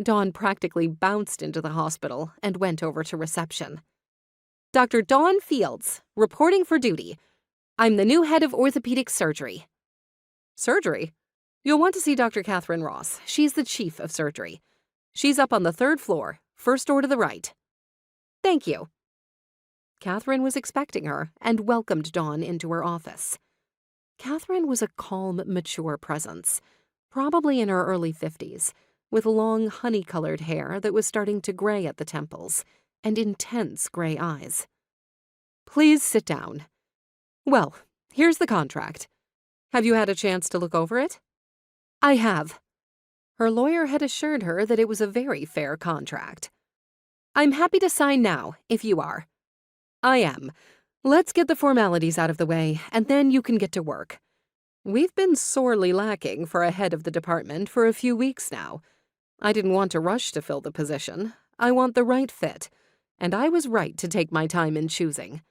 Dawn practically bounced into the hospital and went over to reception. "Dr. Dawn Fields, reporting for duty. I'm the new head of orthopedic surgery." "Surgery? You'll want to see Dr. Catherine Ross. She's the chief of surgery. She's up on the 3rd floor, first door to the right." "Thank you." Catherine was expecting her and welcomed Dawn into her office. Catherine was a calm, mature presence, probably in her early 50s, with long, honey-colored hair that was starting to gray at the temples and intense gray eyes. "Please sit down. Well, here's the contract. Have you had a chance to look over it?" "I have." Her lawyer had assured her that it was a very fair contract. "I'm happy to sign now, if you are." "I am. Let's get the formalities out of the way, and then you can get to work. We've been sorely lacking for a head of the department for a few weeks now. I didn't want to rush to fill the position. I want the right fit, and I was right to take my time in choosing.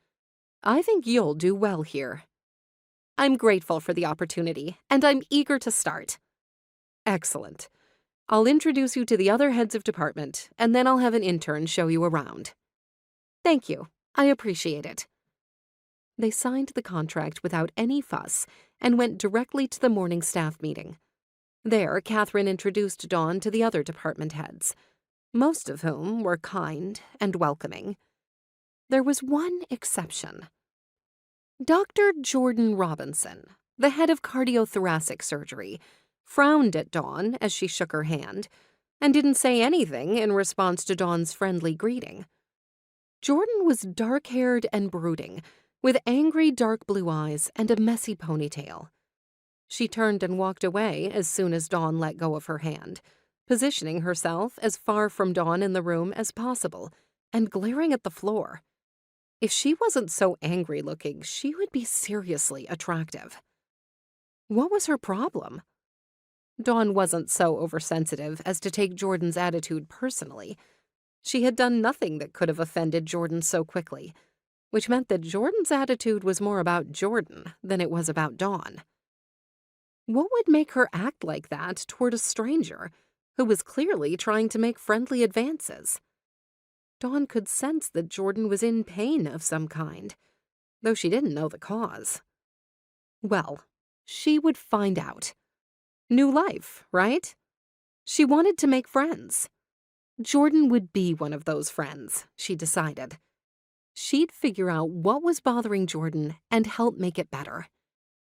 I think you'll do well here." "I'm grateful for the opportunity, and I'm eager to start." "Excellent. I'll introduce you to the other heads of department, and then I'll have an intern show you around." "Thank you. I appreciate it." They signed the contract without any fuss and went directly to the morning staff meeting. There, Catherine introduced Dawn to the other department heads, most of whom were kind and welcoming. There was one exception. Dr. Jordan Robinson, the head of cardio-thoracic surgery, frowned at Dawn as she shook her hand and didn't say anything in response to Dawn's friendly greeting. Jordan was dark-haired and brooding, with angry dark blue eyes and a messy ponytail. She turned and walked away as soon as Dawn let go of her hand, positioning herself as far from Dawn in the room as possible and glaring at the floor. If she wasn't so angry-looking, she would be seriously attractive. What was her problem? Dawn wasn't so oversensitive as to take Jordan's attitude personally. She had done nothing that could have offended Jordan so quickly, which meant that Jordan's attitude was more about Jordan than it was about Dawn. What would make her act like that toward a stranger who was clearly trying to make friendly advances? Dawn could sense that Jordan was in pain of some kind, though she didn't know the cause. Well, she would find out. New life, right? She wanted to make friends. Jordan would be one of those friends, she decided. She'd figure out what was bothering Jordan and help make it better.